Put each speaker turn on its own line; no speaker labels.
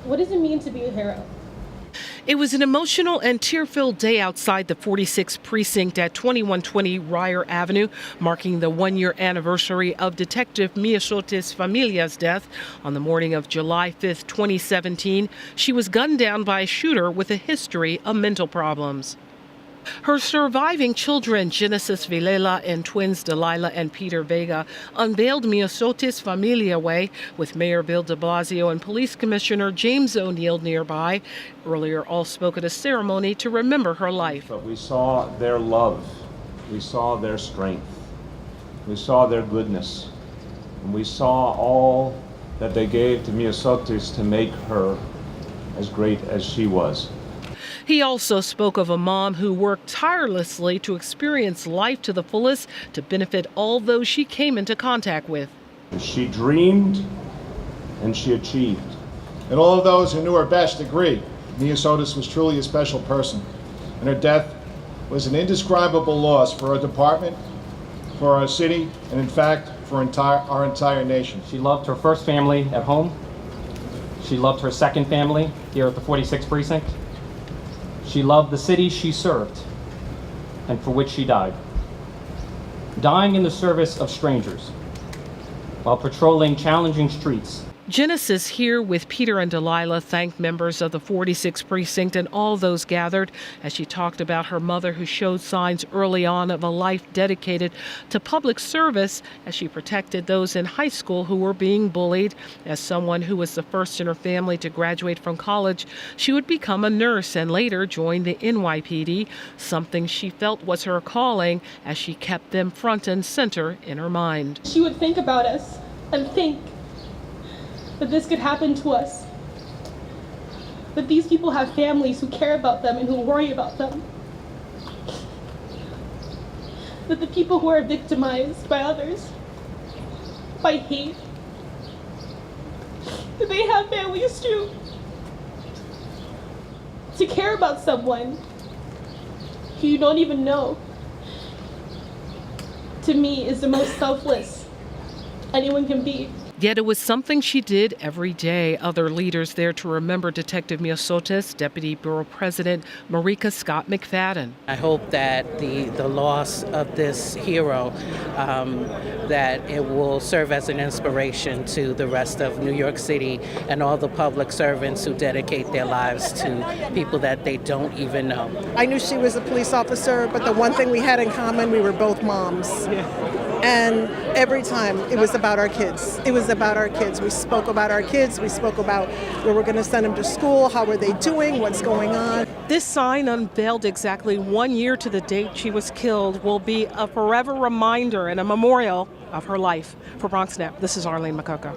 What does it mean to be a hero?
It was an emotional and tear-filled day outside the 46th precinct at 2120 Ryer Avenue, marking the one-year anniversary of Detective Miosotis Familia's death. On the morning of July 5th, 2017, she was gunned down by a shooter with a history of mental problems. Her surviving children, Genesis Vilela and twins Delilah and Peter Vega, unveiled Miosotis Familia Way with Mayor Bill de Blasio and Police Commissioner James O'Neill nearby. Earlier, all spoke at a ceremony to remember her life.
But we saw their love, we saw their strength, we saw their goodness, and we saw all that they gave to Miosotis to make her as great as she was.
He also spoke of a mom who worked tirelessly to experience life to the fullest to benefit all those she came into contact with.
She dreamed and she achieved.
And all of those who knew her best agree, Miosotis was truly a special person, and her death was an indescribable loss for our department, for our city, and in fact, for our entire nation.
She loved her first family at home. She loved her second family here at the 46th precinct. She loved the city she served and for which she died. Dying in the service of strangers while patrolling challenging streets.
Genesis, here with Peter and Delilah, thanked members of the 46th precinct and all those gathered as she talked about her mother, who showed signs early on of a life dedicated to public service as she protected those in high school who were being bullied. As someone who was the first in her family to graduate from college, she would become a nurse and later join the NYPD, something she felt was her calling as she kept them front and center in her mind.
She would think about us and think that this could happen to us. That these people have families who care about them and who worry about them. That the people who are victimized by others, by hate, that they have families too. To care about someone who you don't even know, to me, is the most selfless anyone can be.
Yet it was something she did every day. Other leaders there to remember Detective Miosotis, Deputy Bureau President Marika Scott-McFadden.
I hope that the loss of this hero, that it will serve as an inspiration to the rest of New York City and all the public servants who dedicate their lives to people that they don't even know.
I knew she was a police officer, but the one thing we had in common, we were both moms. And every time it was about our kids. It was about our kids. We spoke about our kids. We spoke about where we're going to send them to school, how are they doing, what's going on.
This sign, unveiled exactly 1 year to the date she was killed, will be a forever reminder and a memorial of her life. For BronxNet, this is Arlene McCoca.